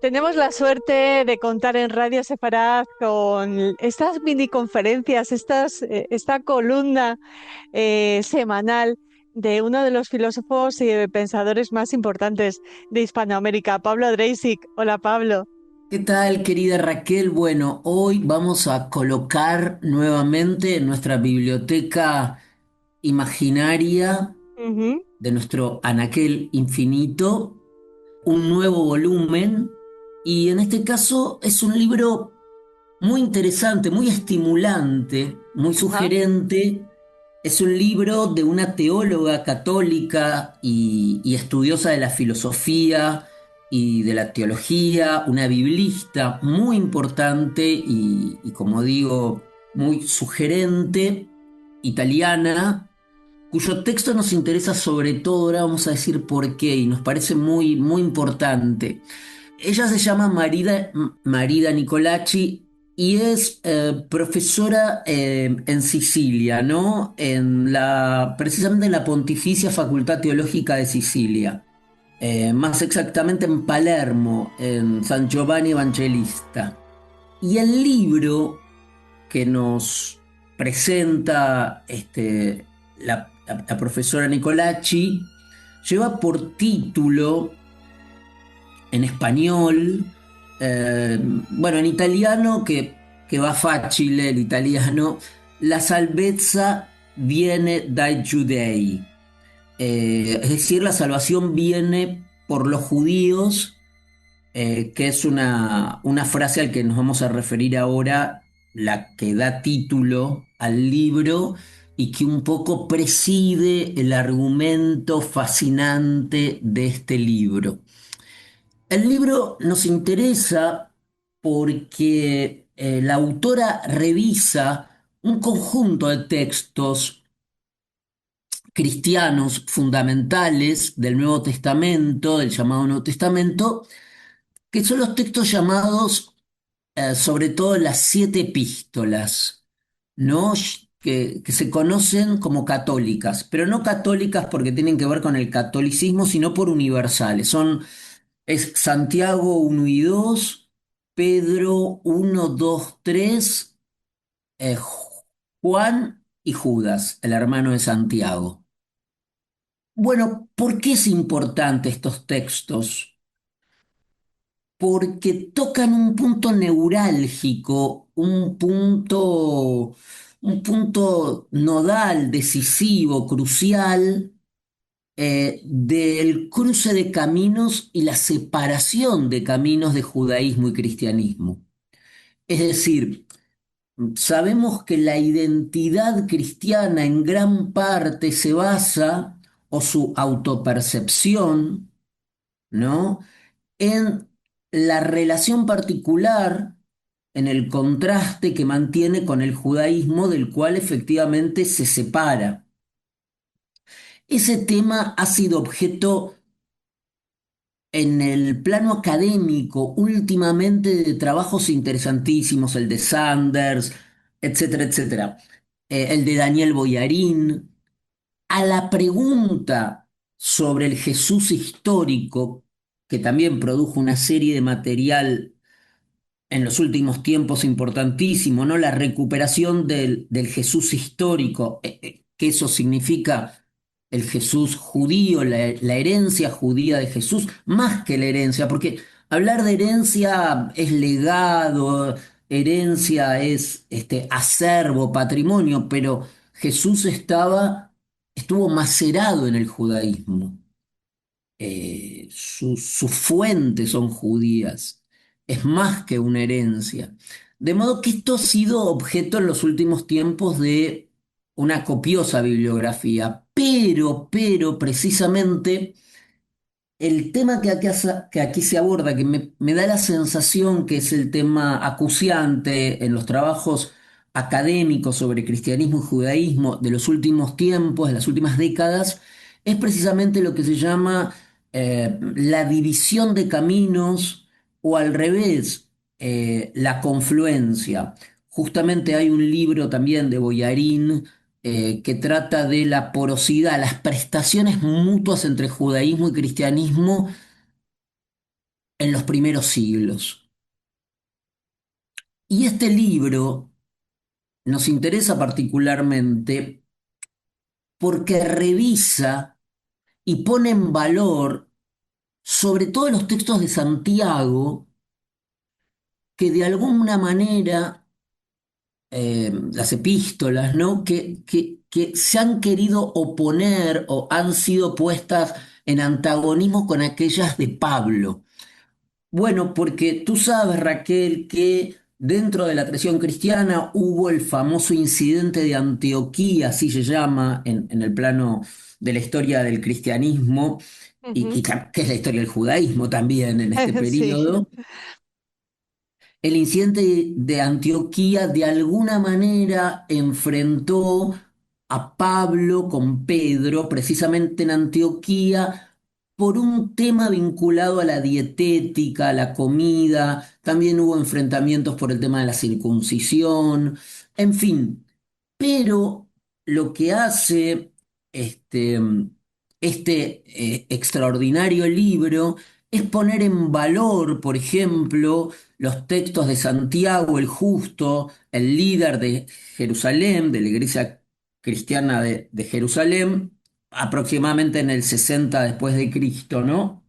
Tenemos la suerte de contar en Radio Sefarad con estas mini conferencias, esta columna semanal de uno de los filósofos y pensadores más importantes de Hispanoamérica, Pablo Dreisig. Hola, Pablo. ¿Qué tal, querida Raquel? Bueno, hoy vamos a colocar nuevamente en nuestra biblioteca imaginaria Ujú. de nuestro anaquel infinito un nuevo volumen y en este caso es un libro muy interesante, muy estimulante, muy Ajá. sugerente. Es un libro de una teóloga católica y estudiosa de la filosofía y de la teología, una biblista muy importante y como digo, muy sugerente, italiana, cuyo texto nos interesa sobre todo, ahora vamos a decir por qué, y nos parece muy, muy importante. Ella se llama Marida Nicolacci y es profesora en Sicilia, ¿no? Precisamente en la Pontificia Facultad Teológica de Sicilia. Más exactamente en Palermo, en San Giovanni Evangelista. Y el libro que nos presenta la profesora Nicolacci lleva por título en español, bueno, en italiano, que va fácil el italiano, la salvezza viene dai giudei. Es decir, la salvación viene por los judíos, que es una frase al que nos vamos a referir ahora, la que da título al libro y que un poco preside el argumento fascinante de este libro. El libro nos interesa porque la autora revisa un conjunto de textos cristianos fundamentales del Nuevo Testamento, del llamado Nuevo Testamento, que son los textos llamados, sobre todo las siete epístolas, ¿no? Que se conocen como católicas, pero no católicas porque tienen que ver con el catolicismo, sino por universales. Es Santiago uno y 2, Pedro uno 2 3, eh, Juan y Judas, el hermano de Santiago. Bueno, ¿por qué es importante estos textos? Porque tocan un punto neurálgico, un punto nodal, decisivo, crucial, del cruce de caminos y la separación de caminos de judaísmo y cristianismo. Es decir, sabemos que la identidad cristiana en gran parte se basa, o su autopercepción, ¿no? En la relación particular, en el contraste que mantiene con el judaísmo del cual efectivamente se separa. Ese tema ha sido objeto en el plano académico últimamente de trabajos interesantísimos, el de Sanders, etcétera, etcétera, el de Daniel Boyarín. A la pregunta sobre el Jesús histórico, que también produjo una serie de material en los últimos tiempos importantísimo, ¿no? La recuperación del Jesús histórico, que eso significa el Jesús judío, la herencia judía de Jesús, más que la herencia, porque hablar de herencia es legado, herencia es acervo, patrimonio, pero Jesús estuvo macerado en el judaísmo. Sus fuentes son judías, es más que una herencia. De modo que esto ha sido objeto en los últimos tiempos de una copiosa bibliografía, pero precisamente el tema que aquí se aborda, que me da la sensación que es el tema acuciante en los trabajos académicos sobre cristianismo y judaísmo de los últimos tiempos, de las últimas décadas, es precisamente lo que se llama la división de caminos o al revés, la confluencia. Justamente hay un libro también de Boyarín que trata de la porosidad, las prestaciones mutuas entre judaísmo y cristianismo en los primeros siglos. Y este libro nos interesa particularmente porque revisa y pone en valor sobre todo los textos de Santiago que de alguna manera, las epístolas, ¿no? Que se han querido oponer o han sido puestas en antagonismo con aquellas de Pablo. Bueno, porque tú sabes, Raquel, que dentro de la tradición cristiana hubo el famoso incidente de Antioquía, así se llama en el plano de la historia del cristianismo, Ujú. que es la historia del judaísmo también en este Sí. periodo. El incidente de Antioquía de alguna manera enfrentó a Pablo con Pedro, precisamente en Antioquía, por un tema vinculado a la dietética, a la comida. También hubo enfrentamientos por el tema de la circuncisión, en fin. Pero lo que hace este, extraordinario libro es poner en valor, por ejemplo, los textos de Santiago el Justo, el líder de Jerusalén, de la iglesia cristiana de Jerusalén, aproximadamente en el 60 después de Cristo, ¿no?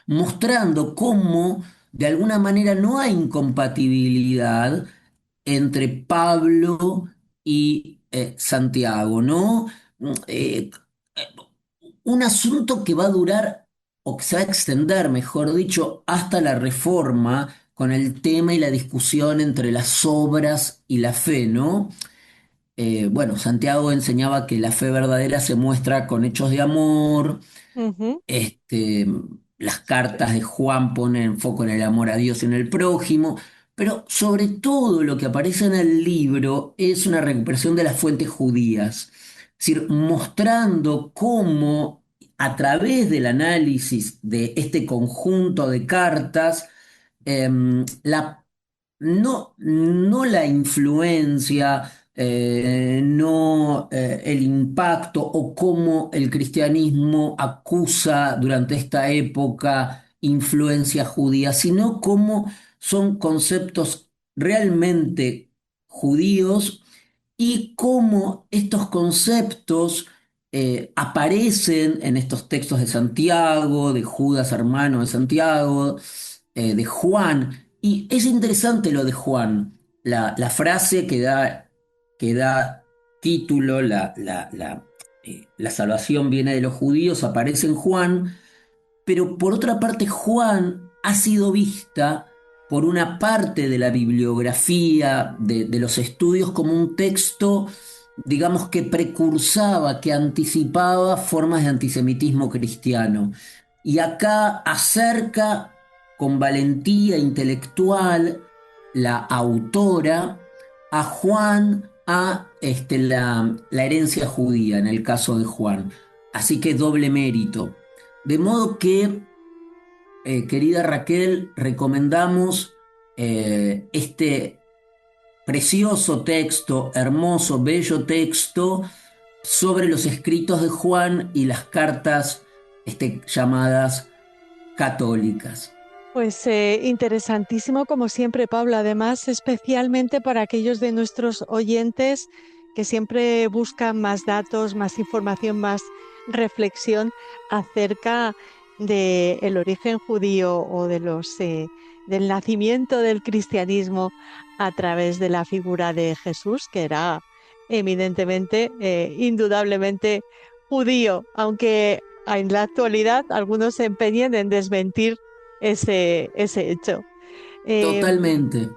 Mostrando cómo de alguna manera no hay incompatibilidad entre Pablo y Santiago, ¿no? Eh, un asunto que va a durar, o que se va a extender, mejor dicho, hasta la Reforma, con el tema y la discusión entre las obras y la fe, ¿no? Bueno, Santiago enseñaba que la fe verdadera se muestra con hechos de amor. Ujú. este, las cartas de Juan ponen foco en el amor a Dios y en el prójimo, pero sobre todo lo que aparece en el libro es una recuperación de las fuentes judías, es decir, mostrando cómo a través del análisis de este conjunto de cartas, la, no la influencia, no el impacto o cómo el cristianismo acusa durante esta época influencia judía, sino cómo son conceptos realmente judíos y cómo estos conceptos aparecen en estos textos de Santiago, de Judas, hermano de Santiago, de Juan. Y es interesante lo de Juan, la frase que da título, la salvación viene de los judíos, aparece en Juan, pero por otra parte Juan ha sido vista por una parte de la bibliografía, de los estudios, como un texto, digamos, que precursaba, que anticipaba formas de antisemitismo cristiano. Y acá acerca con valentía intelectual la autora a Juan, a la herencia judía, en el caso de Juan. Así que doble mérito. De modo que, querida Raquel, recomendamos este precioso texto, hermoso, bello texto sobre los escritos de Juan y las cartas llamadas católicas. Pues interesantísimo como siempre, Pablo. Además, especialmente para aquellos de nuestros oyentes que siempre buscan más datos, más información, más reflexión acerca del origen judío o del nacimiento del cristianismo a través de la figura de Jesús, que era eminentemente, indudablemente judío, aunque en la actualidad algunos se empeñen en desmentir ese hecho. Eh, Totalmente.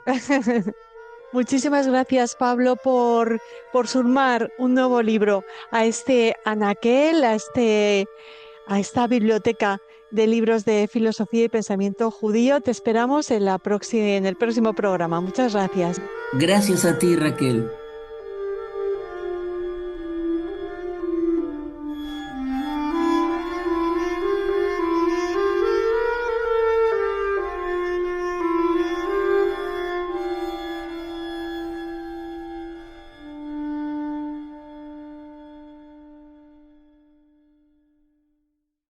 Muchísimas gracias, Pablo, por sumar un nuevo libro a este anaquel, a esta biblioteca de libros de filosofía y pensamiento judío. Te esperamos en el próximo programa. Muchas gracias. Gracias a ti, Raquel.